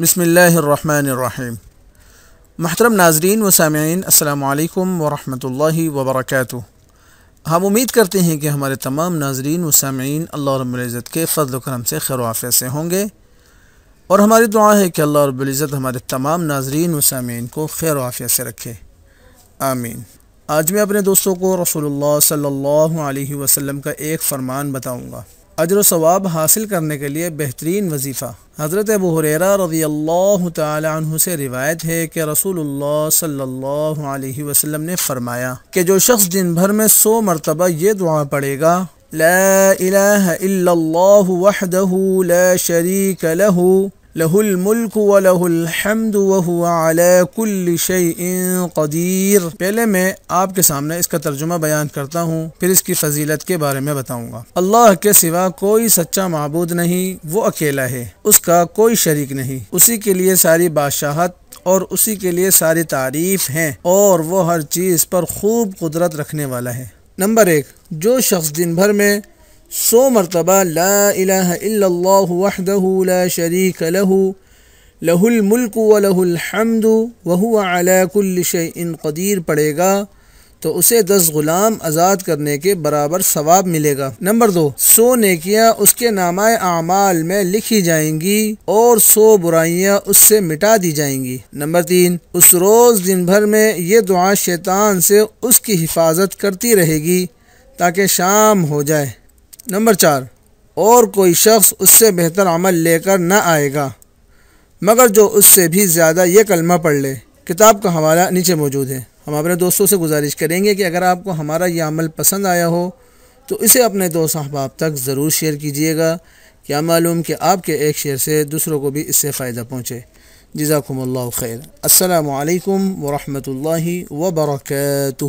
بسم اللہ الرحمن الرحیم۔ محترم ناظرین و سامعین، السلام علیکم ورحمۃ اللہ وبرکاتہ۔ ہم امید کرتے ہیں کہ ہمارے تمام ناظرین و سامعین اللہ رب العزت کے فضل و کرم سے خیر و عافیت سے ہوں گے، اور ہماری دعا ہے کہ اللہ رب العزت ہمارے تمام ناظرین و سامعین کو خیر و عافیت سے رکھے، آمین۔ آج میں اپنے دوستوں کو رسول اللہ صلی اللہ علیہ وسلم کا ایک فرمان بتاؤں گا۔ اجر و ثواب حاصل کرنے کے لیے بہترین وظیفہ حضرت ابو ہریرہ رضی اللہ تعالی عنہ سے روایت ہے کہ رسول اللہ صلی اللہ علیہ وسلم نے فرمایا کہ جو شخص دن بھر میں 100 مرتبہ یہ دعا پڑھے گا، لا الہ الا اللہ وحدہ لا شریک لہ لہ الملک ولہ الحمد وہو علی کل شیء قدیر۔ پہلے میں آپ کے سامنے اس کا ترجمہ بیان کرتا ہوں، پھر اس کی فضیلت کے بارے میں بتاؤں گا۔ اللہ کے سوا کوئی سچا معبود نہیں، وہ اکیلا ہے، اس کا کوئی شریک نہیں، اسی کے لیے ساری بادشاہت اور اسی کے لیے ساری تعریف ہیں، اور وہ ہر چیز پر خوب قدرت رکھنے والا ہے۔ نمبر 1، جو شخص دن بھر میں 100 مرتبہ لا الہ الا اللہ وحدہ لا شریک لہ لہ الملک ولہ الحمد وہو علی کل شیء قدیر پڑھے گا تو اسے 10 غلام آزاد کرنے کے برابر ثواب ملے گا۔ نمبر 2، 100 نیکیاں اس کے نامہ اعمال میں لکھی جائیں گی اور 100 برائیاں اس سے مٹا دی جائیں گی۔ نمبر 3، اس روز دن بھر میں یہ دعا شیطان سے اس کی حفاظت کرتی رہے گی تاکہ شام ہو جائے۔ نمبر 4، اور کوئی شخص اس سے بہتر عمل لے کر نہ آئے گا مگر جو اس سے بھی زیادہ یہ کلمہ پڑھ لے۔ کتاب کا حوالہ نیچے موجود ہے۔ ہم اپنے دوستوں سے گزارش کریں گے کہ اگر آپ کو ہمارا یہ عمل پسند آیا ہو تو اسے اپنے دوست احباب تک ضرور شیئر کیجیے گا، کیا معلوم کہ آپ کے ایک شیئر سے دوسروں کو بھی اس سے فائدہ پہنچے۔ جزاکم اللہ خیر۔ السلام علیکم ورحمۃ اللہ وبرکاتہ۔